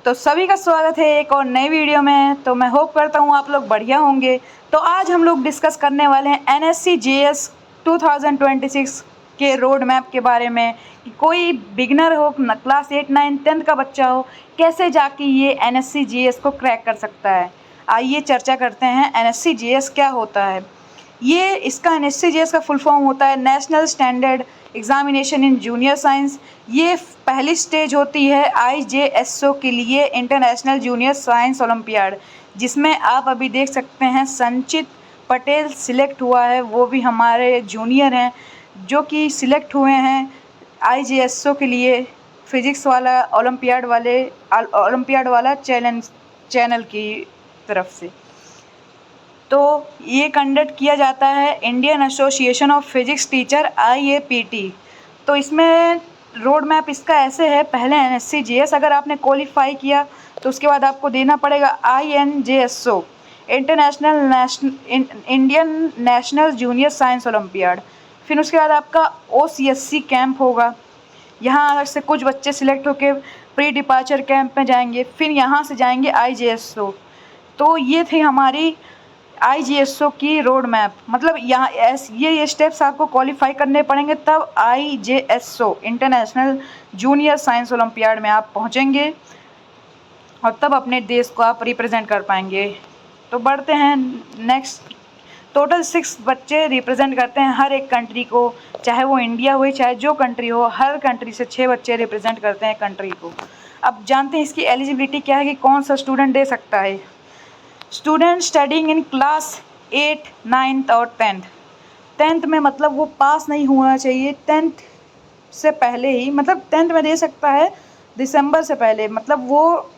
तो सभी का स्वागत है एक और नई वीडियो में। तो मैं होप करता हूँ आप लोग बढ़िया होंगे। तो आज हम लोग डिस्कस करने वाले हैं एनएससी जीएस 2026 के रोड मैप के बारे में कि कोई बिगनर हो, क्लास 8, 9, 10 का बच्चा हो, कैसे जाके ये एनएससी जीएस को क्रैक कर सकता है। आइए चर्चा करते हैं एनएससी जीएस क्या होता है। ये इसका एनएससी जीएस का फुल फॉर्म होता है national standard examination in junior science. ये पहली स्टेज होती है आईजेएसओ के लिए, इंटरनेशनल जूनियर साइंस ओलंपियाड, जिसमें आप अभी देख सकते हैं संचित पटेल सिलेक्ट हुआ है। वो भी हमारे जूनियर हैं जो कि सिलेक्ट हुए हैं आईजेएसओ के लिए, फिजिक्स वाला ओलंपियाड वाला चैनल की तरफ से। तो ये कंडक्ट किया जाता है Indian association of physics teacher IAPT। तो इसमें रोड मैप इसका ऐसे है, पहले एनएससी जीएस अगर आपने क्वालिफाई किया तो उसके बाद आपको देना पड़ेगा INJSO, Indian national junior science olympiad. फिर उसके बाद आपका OCSC कैंप होगा। यहाँ से कुछ बच्चे सिलेक्ट होकर प्री डिपार्चर कैंप में जाएंगे, फिर यहाँ से जाएंगे IJSO। तो ये थी हमारी IJSO की रोड मैप। मतलब यहाँ ये स्टेप्स आपको क्वालिफाई करने पड़ेंगे, तब IJSO international junior science olympiad में आप पहुँचेंगे और तब अपने देश को आप रिप्रेजेंट कर पाएंगे। तो बढ़ते हैं नेक्स्ट। टोटल 6 बच्चे रिप्रेजेंट करते हैं हर एक कंट्री को, चाहे वो इंडिया हो चाहे जो कंट्री हो, हर कंट्री से 6 बच्चे रिप्रेजेंट करते हैं कंट्री को। अब जानते हैं इसकी एलिजिबिलिटी क्या है कि कौन सा स्टूडेंट दे सकता है। स्टूडेंट स्टडिंग इन क्लास 8, 9 और 10th में, मतलब वो पास नहीं होना चाहिए 10th से पहले ही, मतलब 10th में दे सकता है दिसंबर से पहले, मतलब वो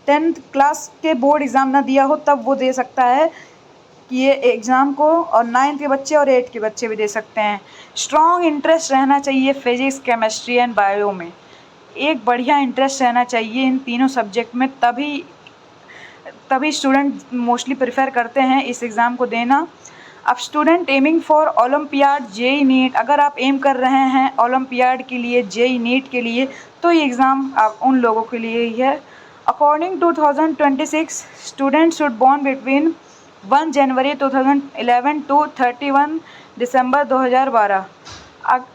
10th क्लास के बोर्ड एग्ज़ाम ना दिया हो तब वो दे सकता है कि ये एग्ज़ाम को, और 9th के बच्चे और 8 के बच्चे भी दे सकते हैं। स्ट्रॉन्ग इंटरेस्ट रहना चाहिए फिजिक्स, केमिस्ट्री एंड बायो में, एक बढ़िया इंटरेस्ट रहना चाहिए इन तीनों सब्जेक्ट में, तभी स्टूडेंट मोस्टली प्रेफर करते हैं इस एग्ज़ाम को देना। अब student aiming for olympiad JEE NEET, अगर आप एम कर रहे हैं ओलंपियाड के लिए, जेई नीट के लिए, तो ये एग्ज़ाम उन लोगों के लिए ही है। According 2026 student should born between 1 January 2011 to 31 December 2012।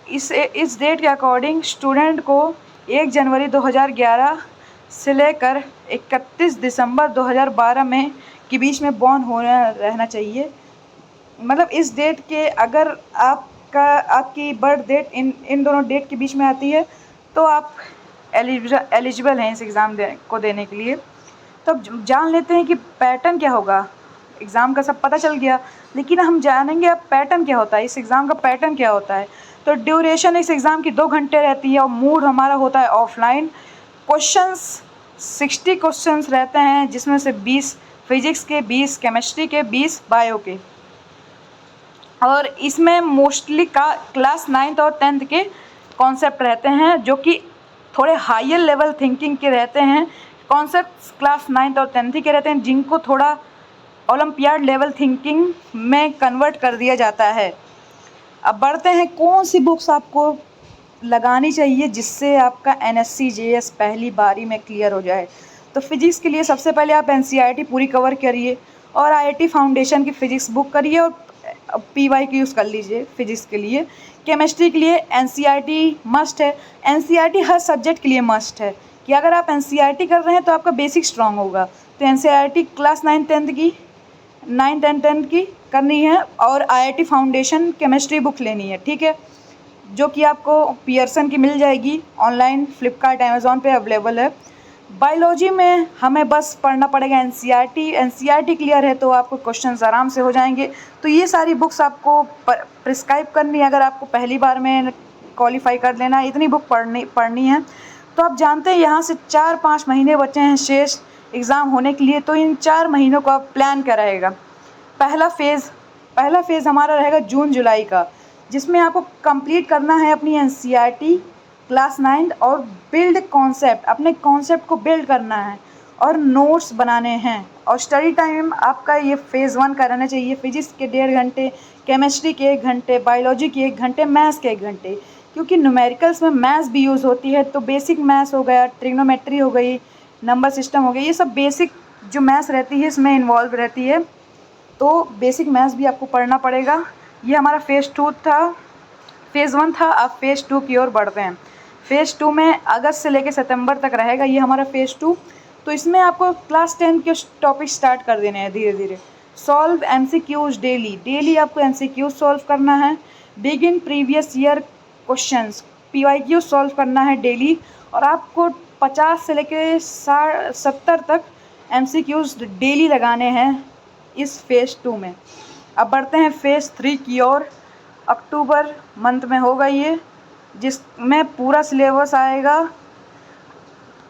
इस डेट के अकॉर्डिंग स्टूडेंट को 1 जनवरी 2011 से लेकर 31 दिसंबर 2012 में के बीच में बॉर्न होना रहना चाहिए। मतलब इस डेट के अगर आपकी बर्थ डेट इन दोनों डेट के बीच में आती है तो आप एलिजिबल हैं इस एग्ज़ाम को देने के लिए। तो अब जान लेते हैं कि पैटर्न क्या होगा। एग्ज़ाम का सब पता चल गया, लेकिन हम जानेंगे अब पैटर्न क्या होता है, इस एग्ज़ाम का पैटर्न क्या होता है। तो ड्यूरेशन इस एग्ज़ाम की 2 घंटे रहती है और मूड हमारा होता है ऑफलाइन। क्वेश्चंस 60 क्वेश्चंस रहते हैं, जिसमें से 20 फिजिक्स के, 20 केमिस्ट्री के, 20 बायो के, और इसमें मोस्टली क्लास 9th और 10th के कॉन्सेप्ट रहते हैं जो कि थोड़े हायर लेवल थिंकिंग के रहते हैं। कॉन्सेप्ट्स क्लास 9th और 10th के रहते हैं जिनको थोड़ा ओलंपियाड लेवल थिंकिंग में कन्वर्ट कर दिया जाता है। अब बढ़ते हैं कौन सी बुक्स आपको लगानी चाहिए जिससे आपका एनएससी जीएस पहली बारी में क्लियर हो जाए। तो फिजिक्स के लिए सबसे पहले आप एनसीईआरटी पूरी कवर करिए और आईआईटी फाउंडेशन की फ़िज़िक्स बुक करिए और PY की यूज़ कर लीजिए फिजिक्स के लिए। केमिस्ट्री के लिए एनसीईआरटी मस्ट है। एनसीईआरटी हर सब्जेक्ट के लिए मस्ट है कि अगर आप एनसीईआरटी कर रहे हैं तो आपका बेसिक स्ट्रांग होगा। तो एनसीईआरटी क्लास 9, 10th की करनी है और आईआईटी फाउंडेशन केमिस्ट्री बुक लेनी है, ठीक है, जो कि आपको पियर्सन की मिल जाएगी ऑनलाइन, फ्लिपकार्ट, अमेज़ॉन पे अवेलेबल है। बायोलॉजी में हमें बस पढ़ना पड़ेगा एनसीईआरटी क्लियर है तो आपको क्वेश्चंस आराम से हो जाएंगे। तो ये सारी बुक्स आपको प्रिस्क्राइब करनी है अगर आपको पहली बार में क्वालिफाई कर लेना, इतनी बुक पढ़नी है। तो आप जानते हैं यहाँ से 4-5 महीने बचे हैं शेष एग्ज़ाम होने के लिए। तो इन 4 महीनों का प्लान क्या रहेगा। पहला फेज़ हमारा रहेगा जून-जुलाई का, जिसमें आपको कंप्लीट करना है अपनी एनसीईआरटी क्लास 9 और बिल्ड कॉन्सेप्ट, अपने कॉन्सेप्ट को बिल्ड करना है और नोट्स बनाने हैं। और स्टडी टाइम आपका ये फेज़ 1 का रहना चाहिए। फिजिक्स के 1.5 घंटे, केमिस्ट्री के 1 घंटे, बायोलॉजी के 1 घंटे, मैथ्स के 1 घंटे, क्योंकि न्यूमेरिकल्स में मैथ्स भी यूज़ होती है। तो बेसिक मैथ्स हो गया, ट्रिग्नोमेट्री हो गई, नंबर सिस्टम हो गया, ये सब बेसिक जो मैथ्स रहती है इसमें इन्वॉल्व रहती है, तो बेसिक मैथ्स भी आपको पढ़ना पड़ेगा। ये हमारा फेज़ 2 था, फेज़ 1 था, अब फेज़ 2 की ओर बढ़ते हैं। फेज़ 2 में अगस्त से लेकर सितंबर तक रहेगा ये हमारा फेज़ 2। तो इसमें आपको क्लास 10 के टॉपिक स्टार्ट कर देने हैं धीरे धीरे। सॉल्व एमसीक्यूज डेली, डेली आपको एमसीक्यूज सॉल्व करना है। Begin previous year questions, PYQ solve करना है डेली, और आपको 50 से लेकर 70 तक एमसीक्यूज डेली लगाने हैं इस फेज़ 2 में। अब बढ़ते हैं फेज़ 3 की ओर। अक्टूबर मंथ में होगा ये, जिसमें पूरा सिलेबस आएगा,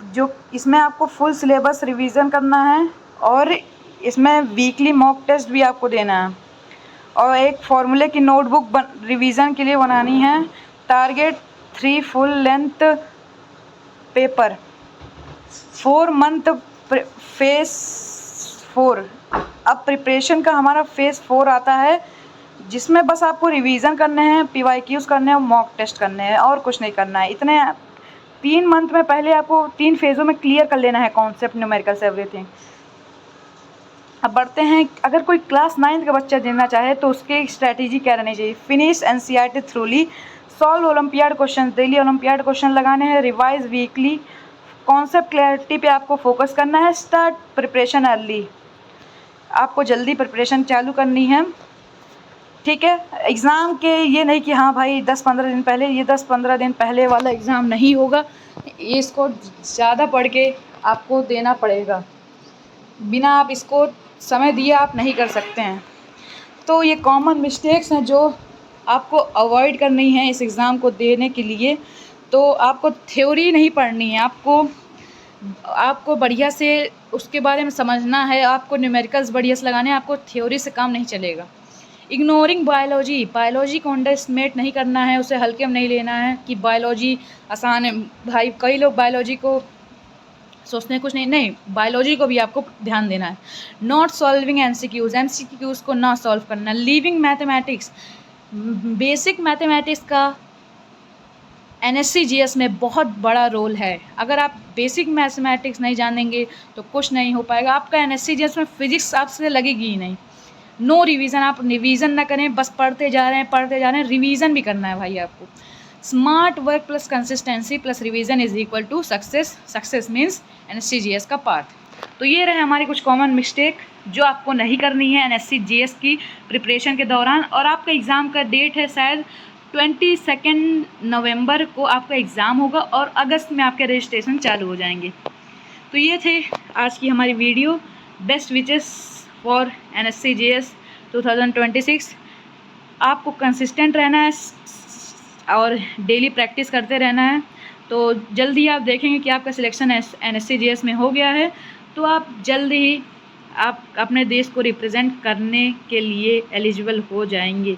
जो इसमें आपको फुल सिलेबस रिवीजन करना है, और इसमें वीकली मॉक टेस्ट भी आपको देना है, और एक फॉर्मूले की नोटबुक रिवीजन के लिए बनानी है। Target 3 full length paper, 4 month phase 4। अब प्रिपरेशन का हमारा फेज़ 4 आता है, जिसमें बस आपको रिवीजन करने हैं, पीवाईक्यूज करने हैं, मॉक टेस्ट करने हैं, और कुछ नहीं करना है। इतने 3 मंथ में पहले आपको 3 फेज़ों में क्लियर कर लेना है कॉन्सेप्ट, न्यूमेरिकल्स, एवरीथिंग। अब बढ़ते हैं, अगर कोई क्लास 9 का बच्चा देना चाहे तो उसकी स्ट्रैटेजी क्या रहनी चाहिए। Finish NCERT थ्रूली, solve olympiad question, daily olympiad question लगाने हैं, रिवाइज वीकली, कॉन्सेप्ट क्लैरिटी पे आपको फोकस करना है, स्टार्ट प्रिपरेशन अर्ली, आपको जल्दी प्रिपरेशन चालू करनी है, ठीक है। एग्ज़ाम के ये नहीं कि हाँ भाई 10-15 दिन पहले, ये 10-15 दिन पहले वाला एग्ज़ाम नहीं होगा, ये इसको ज़्यादा पढ़ के आपको देना पड़ेगा, बिना आप इसको समय दिए आप नहीं कर सकते हैं। तो ये कॉमन मिस्टेक्स हैं जो आपको अवॉइड करनी है इस एग्ज़ाम को देने के लिए। तो आपको थ्योरी नहीं पढ़नी है, आपको बढ़िया से उसके बारे में समझना है, आपको न्यूमेरिकल्स बढ़िया से लगाने हैं, आपको थ्योरी से काम नहीं चलेगा। इग्नोरिंग बायोलॉजी, बायोलॉजी को अंडर एस्टिमेट नहीं करना है, उसे हल्के में नहीं लेना है कि बायोलॉजी आसान है। भाई कई लोग बायोलॉजी को सोचते हैं कुछ नहीं, बायोलॉजी को भी आपको ध्यान देना है। नॉट सॉल्विंग एमसीक्यूज को ना सॉल्व करना। लीविंग मैथमेटिक्स, बेसिक मैथमेटिक्स का एनएससी जीएस में बहुत बड़ा रोल है। अगर आप बेसिक मैथमेटिक्स नहीं जानेंगे तो कुछ नहीं हो पाएगा, आपका एनएससी जीएस में फिजिक्स आपसे लगेगी ही नहीं। नो रिवीजन, आप रिवीजन ना करें, बस पढ़ते जा रहे हैं, रिवीजन भी करना है भाई आपको। Smart work plus consistency plus revision is equal to success, success means NSC GS का पार्ट। तो ये रहे हमारी कुछ कॉमन मिस्टेक जो आपको नहीं करनी है एनएससी जीएस की प्रिपरेशन के दौरान। और आपका एग्ज़ाम का डेट है शायद 22 नवंबर को आपका एग्ज़ाम होगा, और अगस्त में आपके रजिस्ट्रेशन चालू हो जाएंगे। तो ये थे आज की हमारी video. Best witches for NSC GS 2026। आपको कंसिस्टेंट रहना है और डेली प्रैक्टिस करते रहना है, तो जल्दी आप देखेंगे कि आपका सिलेक्शन एनएससी जीएस में हो गया है। तो आप जल्दी ही आप अपने देश को रिप्रेजेंट करने के लिए एलिजिबल हो जाएंगे।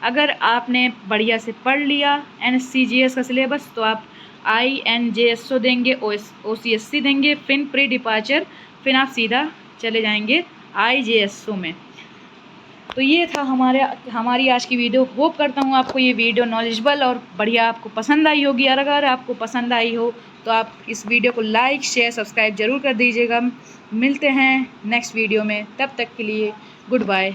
अगर आपने बढ़िया से पढ़ लिया एनएससी जीएस का सिलेबस, तो आप INJSO देंगे, OCSC देंगे, फिर प्री डिपार्चर, फिर आप सीधा चले जाएंगे IJSO में। तो ये था हमारी आज की वीडियो। होप करता हूँ आपको ये वीडियो नॉलेजेबल और बढ़िया आपको पसंद आई होगी। और अगर आपको पसंद आई हो तो आप इस वीडियो को लाइक, शेयर, सब्सक्राइब ज़रूर कर दीजिएगा। मिलते हैं नेक्स्ट वीडियो में, तब तक के लिए गुड बाय।